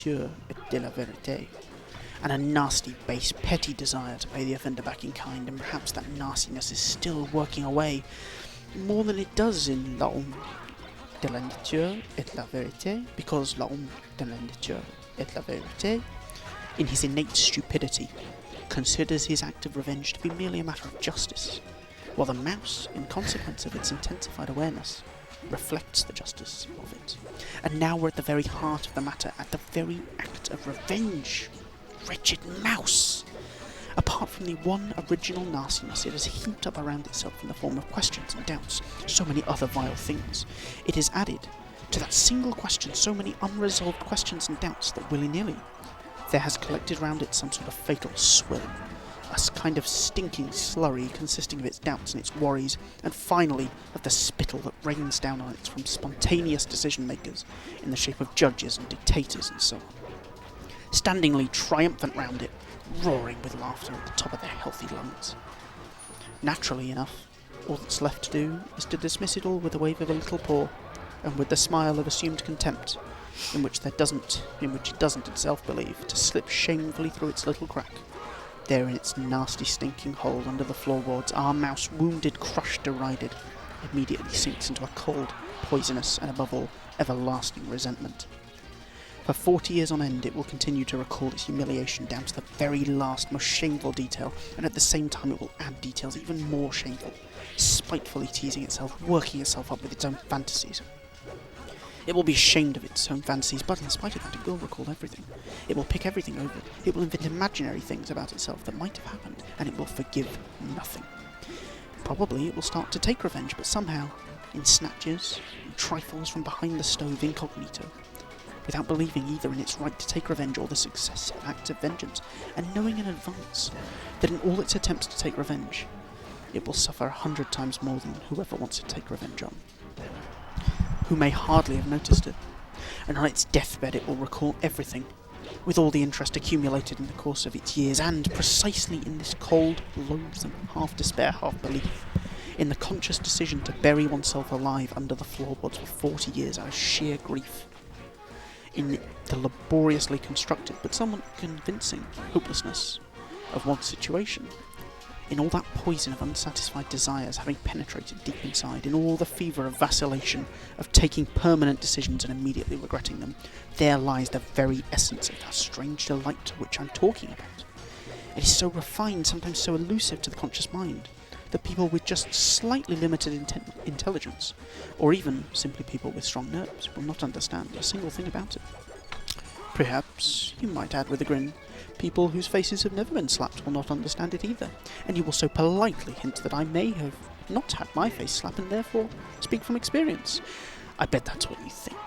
pure et de la vérité, and a nasty, base, petty desire to pay the offender back in kind, and perhaps that nastiness is still working away more than it does in La Honte de la Nature et la Vérité, because La Honte de la Nature et la Vérité, in his innate stupidity, considers his act of revenge to be merely a matter of justice, while the mouse, in consequence of its intensified awareness, reflects the justice of it. And now we're at the very heart of the matter, at the very act of revenge. Wretched mouse! Apart from the one original nastiness it has heaped up around itself in the form of questions and doubts, so many other vile things, it has added to that single question so many unresolved questions and doubts that willy-nilly there has collected round it some sort of fatal swill, a kind of stinking slurry consisting of its doubts and its worries, and finally of the spittle that rains down on it from spontaneous decision-makers in the shape of judges and dictators and so on, standingly triumphant round it, roaring with laughter at the top of their healthy lungs. Naturally enough, all that's left to do is to dismiss it all with a wave of a little paw, and with the smile of assumed contempt, in which it doesn't itself believe, to slip shamefully through its little crack. There in its nasty stinking hole under the floorboards, our mouse, wounded, crushed, derided, immediately sinks into a cold, poisonous, and above all, everlasting resentment. For 40 years on end it will continue to recall its humiliation down to the very last, most shameful detail, and at the same time it will add details even more shameful, spitefully teasing itself, working itself up with its own fantasies. It will be ashamed of its own fantasies, but in spite of that it will recall everything. It will pick everything over, it will invent imaginary things about itself that might have happened, and it will forgive nothing. Probably it will start to take revenge, but somehow, in snatches, in trifles from behind the stove incognito, without believing either in its right to take revenge or the successive acts of vengeance, and knowing in advance that in all its attempts to take revenge, it will suffer 100 times more than whoever wants to take revenge on, who may hardly have noticed it, and on its deathbed it will recall everything, with all the interest accumulated in the course of its years, and precisely in this cold, loathsome, half-despair, half-belief, in the conscious decision to bury oneself alive under the floorboards for 40 years out of sheer grief, in the laboriously constructed but somewhat convincing hopelessness of one's situation, in all that poison of unsatisfied desires having penetrated deep inside, in all the fever of vacillation, of taking permanent decisions and immediately regretting them, there lies the very essence of that strange delight to which I'm talking about. It is so refined, sometimes so elusive to the conscious mind, that people with just slightly limited intelligence, or even simply people with strong nerves, will not understand a single thing about it. Perhaps, you might add with a grin, people whose faces have never been slapped will not understand it either, and you will so politely hint that I may have not had my face slapped and therefore speak from experience. I bet that's what you think.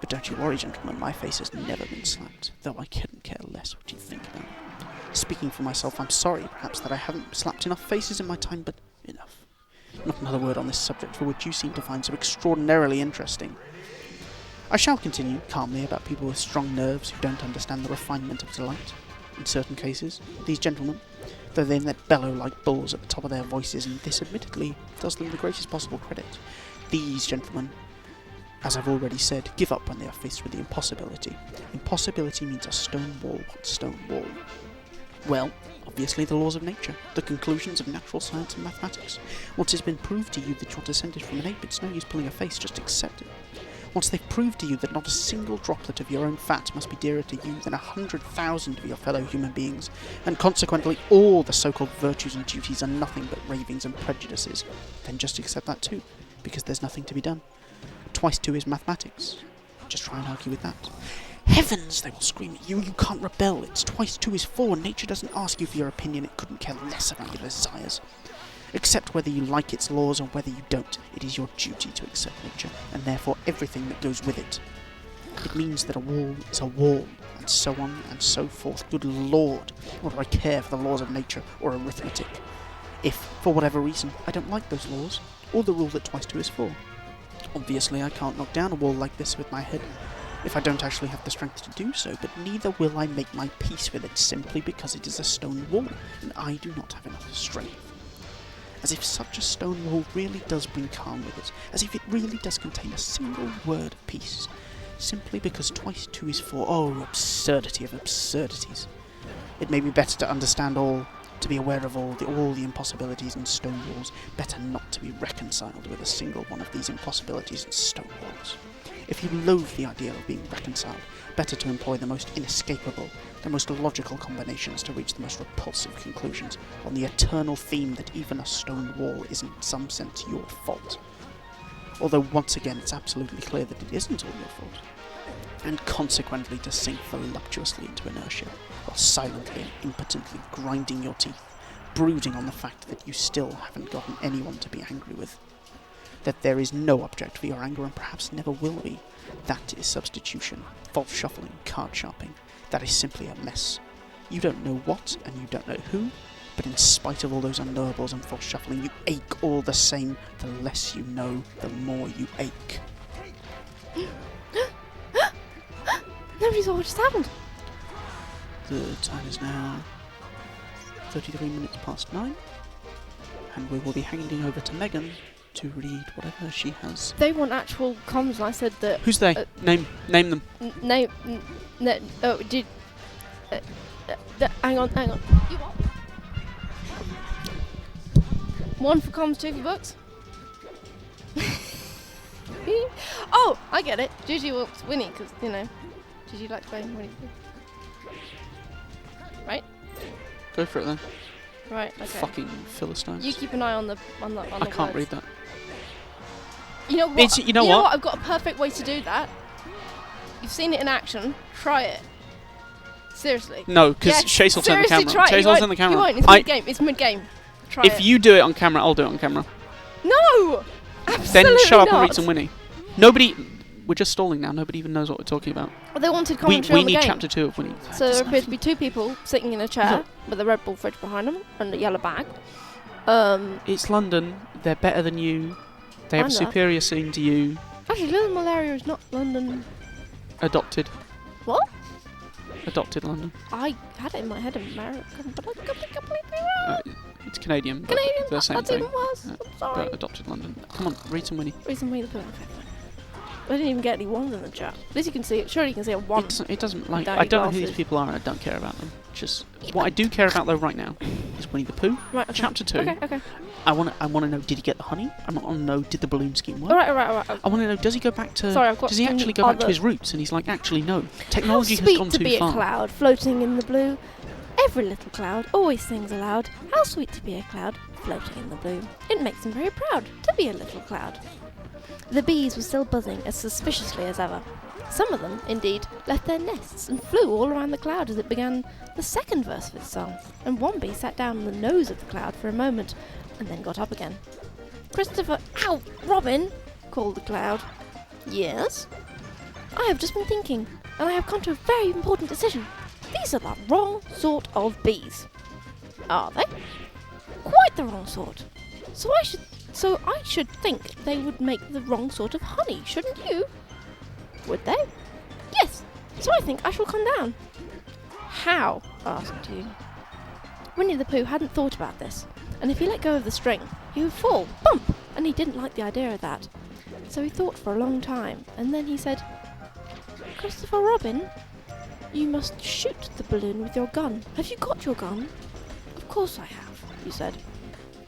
But don't you worry, gentlemen, my face has never been slapped, though I couldn't care less what you think about it. Speaking for myself, I'm sorry, perhaps, that I haven't slapped enough faces in my time, but enough. Not another word on this subject, for which you seem to find so extraordinarily interesting. I shall continue calmly about people with strong nerves who don't understand the refinement of delight. In certain cases, these gentlemen, though they bellow like bulls at the top of their voices, and this admittedly does them the greatest possible credit, these gentlemen, as I've already said, give up when they are faced with the impossibility. Impossibility means a stone wall. What stone wall? Well, obviously the laws of nature, the conclusions of natural science and mathematics. Once it's been proved to you that you're descended from an ape, it's no use pulling a face, just accept it. Once they've proved to you that not a single droplet of your own fat must be dearer to you than 100,000 of your fellow human beings, and consequently all the so-called virtues and duties are nothing but ravings and prejudices, then just accept that too, because there's nothing to be done. 2 × 2 is mathematics. Just try and argue with that. Heavens, they will scream at you, you can't rebel, it's 2 × 2 is 4, nature doesn't ask you for your opinion, it couldn't care less about your desires. Accept whether you like its laws or whether you don't, it is your duty to accept nature, and therefore everything that goes with it. It means that a wall is a wall, and so on and so forth. Good Lord, what do I care for the laws of nature or arithmetic? If, for whatever reason, I don't like those laws, or the rule that 2 × 2 is 4. Obviously I can't knock down a wall like this with my head, if I don't actually have the strength to do so, but neither will I make my peace with it simply because it is a stone wall, and I do not have enough strength. As if such a stone wall really does bring calm with it, as if it really does contain a single word of peace, simply because twice 2 is 4. Oh, absurdity of absurdities. It may be better to understand all, to be aware of all the impossibilities in stone walls, better not to be reconciled with a single one of these impossibilities in stone walls. If you loathe the idea of being reconciled, better to employ the most inescapable, the most logical combinations to reach the most repulsive conclusions on the eternal theme that even a stone wall is in some sense your fault. Although once again it's absolutely clear that it isn't all your fault. And consequently to sink voluptuously into inertia, while silently and impotently grinding your teeth, brooding on the fact that you still haven't gotten anyone to be angry with. That there is no object for your anger and perhaps never will be. That is substitution, false shuffling, card sharping. That is simply a mess. You don't know what and you don't know who, but in spite of all those unknowables and false shuffling, you ache all the same. The less you know, the more you ache. Nobody saw what just happened. The time is now 33 minutes past 9, and we will be handing over to Megan to read whatever she has. They want actual comms, and I said that. Who's they? Name them. Name. Oh, did. Hang on. You what? 1 for comms, 2 for books. Oh, I get it. Gigi wants Winnie because Gigi likes playing Winnie. Right. Go for it then. Right. Okay. Fucking Philistines. You keep an eye on the I can't read that. You know what? You know what? I've got a perfect way to do that. You've seen it in action. Try it. Seriously. No, because Chase will turn the camera. Try it. Chase will turn the camera. You won't. It's mid-game. It's mid-game. Try it. If you do it on camera, I'll do it on camera. No! Absolutely Then shut up not. and read some Winnie. Nobody... We're just stalling now. Nobody even knows what we're talking about. Well, they wanted We commentary on the need game. chapter 2 of Winnie. So there appears to be 2 people sitting in a chair with a Red Bull fridge behind them and a yellow bag. It's London. They're better than you. They have a superior scene to you. Actually, Little Malaria is not London. Adopted. What? Adopted London. I had it in my head American, but I could be completely wrong. It's Canadian. Canadian? The same That's thing. even worse. I'm sorry. But adopted London. Come on, read some Winnie. Reason why the poo. I didn't even get any ones in the chat. At least you can see it. Surely you can see a 1. It doesn't like. Without I don't know glasses. who these people are, and I don't care about them. Just what I do care about though right now is Winnie the Pooh. Right. Okay. Chapter 2. Okay. I want to know, did he get the honey? I want to know, did the balloon scheme work? All right. I want to know, does he go back to? Sorry, I've got. Does he actually go back to his roots? And he's like, actually, no. Technology How has sweet gone to too be far. a cloud floating in the blue. Every little cloud always sings aloud. How sweet to be a cloud floating in the blue. It makes him very proud to be a little cloud. The bees were still buzzing as suspiciously as ever. Some of them, indeed, left their nests and flew all around the cloud as it began the second verse of its song, and one bee sat down on the nose of the cloud for a moment and then got up again. Christopher, ow, Robin, called the cloud. Yes? I have just been thinking, and I have come to a very important decision. These are the wrong sort of bees. Are they? Quite the wrong sort. So I should think they would make the wrong sort of honey, shouldn't you? Would they? Yes. So I think I shall come down. How? Asked you. Winnie the Pooh hadn't thought about this, and if he let go of the string, he would fall, bump, and he didn't like the idea of that. So he thought for a long time, and then he said, Christopher Robin, you must shoot the balloon with your gun. Have you got your gun? Of course I have, you said.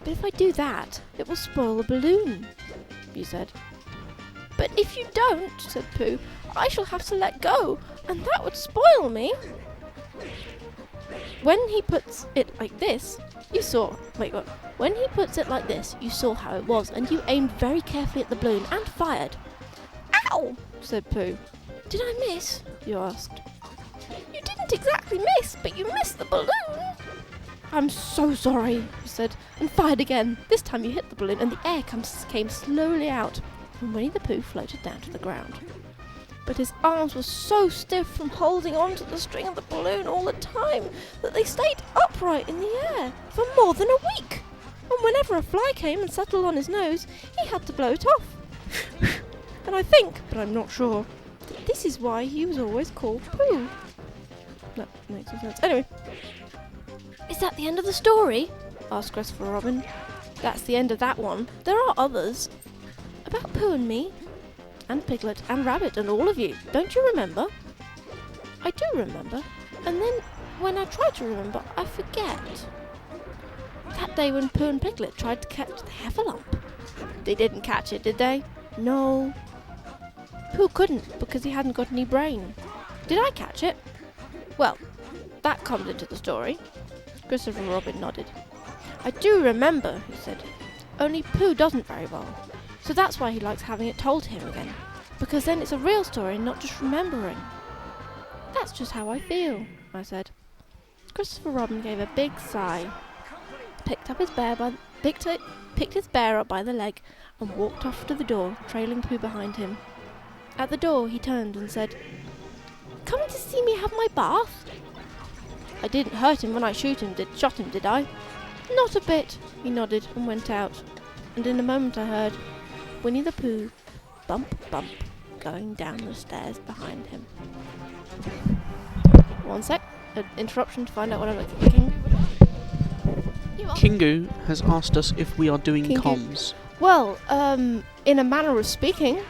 But if I do that, it will spoil the balloon, you said. But if you don't, said Pooh, I shall have to let go, and that would spoil me. When he puts it like this, you saw... Wait, what? When he puts it like this, you saw how it was, and you aimed very carefully at the balloon and fired. Ow, said Pooh. Did I miss? You asked. You didn't exactly miss, but you missed the balloon. I'm so sorry, you said, and fired again. This time you hit the balloon, and the air came slowly out, and Winnie the Pooh floated down to the ground. But his arms were so stiff from holding on to the string of the balloon all the time that they stayed upright in the air for more than a week. And whenever a fly came and settled on his nose, he had to blow it off. And I think, but I'm not sure, that this is why he was always called Pooh. That makes no sense. Anyway. Is that the end of the story? Asked Christopher Robin. That's the end of that one. There are others. About Pooh and me. and Piglet and Rabbit and all of you. Don't you remember? I do remember. And then, when I try to remember, I forget. That day when Pooh and Piglet tried to catch the heffalump. They didn't catch it, did they? No. Pooh couldn't because he hadn't got any brain. Did I catch it? Well, that comes into the story. Christopher Robin nodded. I do remember, he said. Only Pooh doesn't very well. So that's why he likes having it told to him again. Because then it's a real story, not just remembering. That's just how I feel, I said. Christopher Robin gave a big sigh, picked his bear up by the leg, and walked off to the door, trailing Pooh behind him. At the door, he turned and said, "Coming to see me have my bath?" I didn't hurt him when I shot him, did I? Not a bit, he nodded and went out. And in a moment I heard Winnie the Pooh bump, bump, going down the stairs behind him. One sec. An interruption to find out what I'm thinking. Kingu has asked us if we are doing Kingu. comms. Well, in a manner of speaking.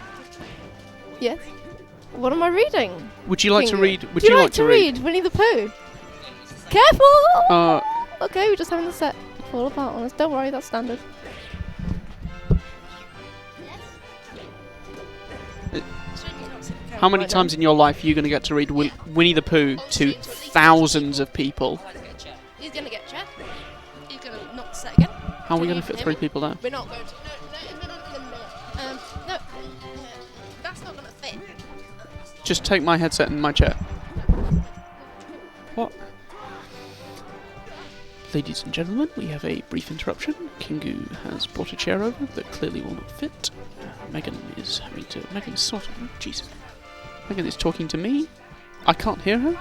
Yes. What am I reading? Would you like to Kingu? read? Would Do you like to read? Winnie the Pooh? Careful! Uh, Okay, we're just having the set fall apart on us. Don't worry, that's standard. How many times in your life are you going to get to read Winnie the Pooh to thousands of people? He's going to get checked. He's going to knock the set again. How are we going to fit 3 people there? We're not going to. No. That's not going to fit. Just take my headset and my chair. What? Ladies and gentlemen, we have a brief interruption. Kingu has brought a chair over that clearly will not fit. Megan is Jesus. Megan is talking to me. I can't hear her?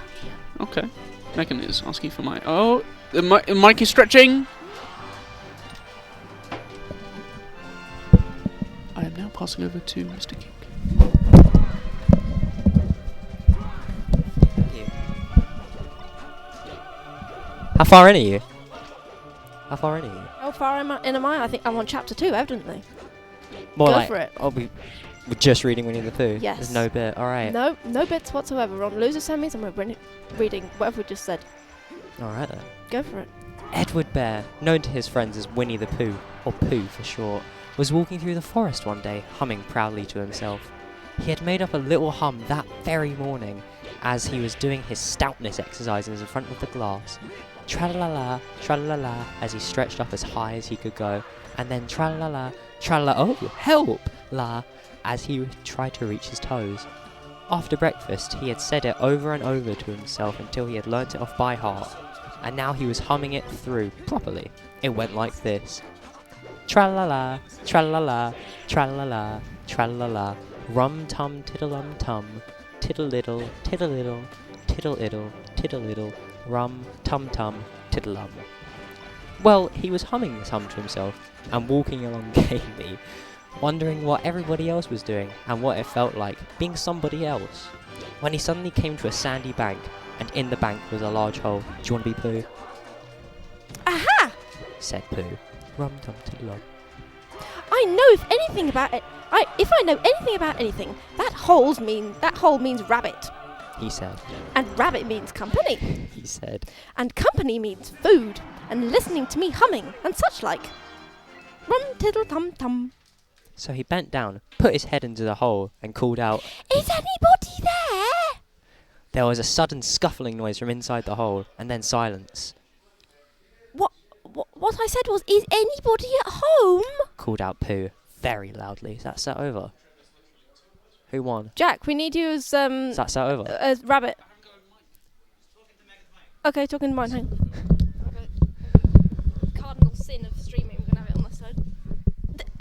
Okay. Megan is asking for my... Oh, the mic is stretching! I am now passing over to Mr. King. Thank you. How far in are you? How far in are you? How far in am I? I think I'm on chapter 2, evidently. More Go like, for it. We're just reading Winnie the Pooh. Yes. There's no bit. All right. No bits whatsoever. We're on loser semis and we're reading whatever we just said. All right then. Go for it. Edward Bear, known to his friends as Winnie the Pooh, or Pooh for short, was walking through the forest one day, humming proudly to himself. He had made up a little hum that very morning as he was doing his stoutness exercises in front of the glass. Tra-la-la, tra-la-la, as he stretched up as high as he could go, and then tra-la-la, tra-la, oh, help, la, as he tried to reach his toes. After breakfast, he had said it over and over to himself until he had learnt it off by heart, and now he was humming it through properly. It went like this. Tra-la-la, tra-la-la, tra-la-la, tra-la-la, rum-tum, tiddle-um-tum, tiddle-iddle, tiddle-iddle, tiddle-iddle, tiddle-iddle, rum-tum-tum, tiddle-um. Well, he was humming this hum to himself and walking along gaily, wondering what everybody else was doing and what it felt like being somebody else, when he suddenly came to a sandy bank, and in the bank was a large hole. Do you want to be Pooh? Aha! Said Pooh. Rum-tum, tiddle-um. I know if anything about it. If I know anything about anything, that hole means rabbit. He said. And rabbit means company. He said. And company means food. And listening to me humming and such like. Rum tiddle tum tum. So he bent down, put his head into the hole, and called out, Is anybody there? There was a sudden scuffling noise from inside the hole, and then silence. What I said was, is anybody at home? Called out Pooh, very loudly. Is that set over? Who won? Jack, we need you as Is that set over? as rabbit. Okay, talking to mine. Hang on. Cardinal sin of streaming. We're gonna have it on this side.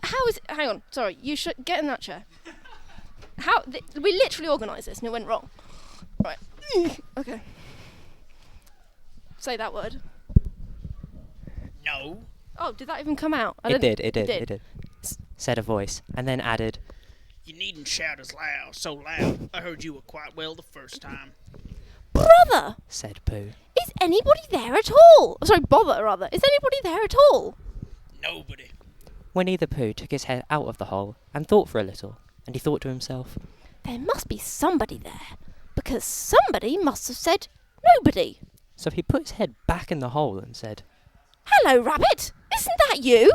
How is it? Hang on. Sorry, you should get in that chair. We literally organised this and it went wrong. Right. Okay. Say that word. No. Oh, did that even come out? It did. Said a voice, and then added, You needn't shout as loud, so loud. I heard you were quite well the first time. Brother! Said Pooh. Is anybody there at all? Sorry, bother, rather. Is anybody there at all? Nobody. Winnie the Pooh took his head out of the hole and thought for a little. and he thought to himself, There must be somebody there, because somebody must have said nobody. so he put his head back in the hole and said, Hello, Rabbit. Isn't that you?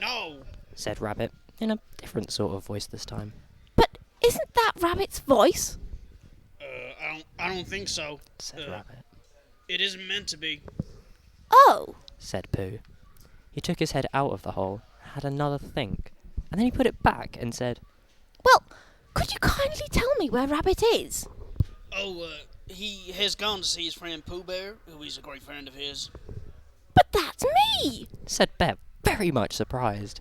No. said Rabbit, in a different sort of voice this time. But isn't that Rabbit's voice? I don't think so. Said Rabbit. It isn't meant to be. Oh. Said Pooh. He took his head out of the hole, had another think, and then he put it back and said, Well, could you kindly tell me where Rabbit is? Oh, he has gone to see his friend Pooh Bear, who is a great friend of his. But that's me! said Bear, very much surprised.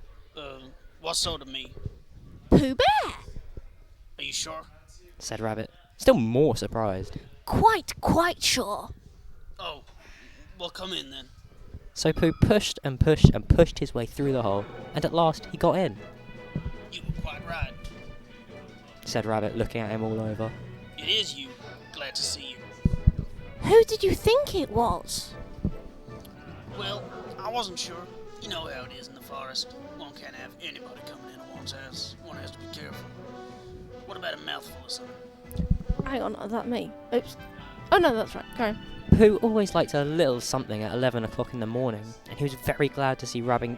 What sort of me? Pooh Bear! Are you sure? Said Rabbit, still more surprised. Quite sure. Oh, well, come in then. So Pooh pushed and pushed and pushed his way through the hole, and at last he got in, You were quite right. said Rabbit, looking at him all over. It is you. Glad to see you. Who did you think it was? Well, I wasn't sure. You know how it is in the forest. One can't have anybody coming into one's house. One has to be careful. What about a mouthful of something? Hang on, is that me? Oops. Oh no, that's right. Go on. Pooh always liked a little something at 11 o'clock in the morning, and he was very glad to see Rabbit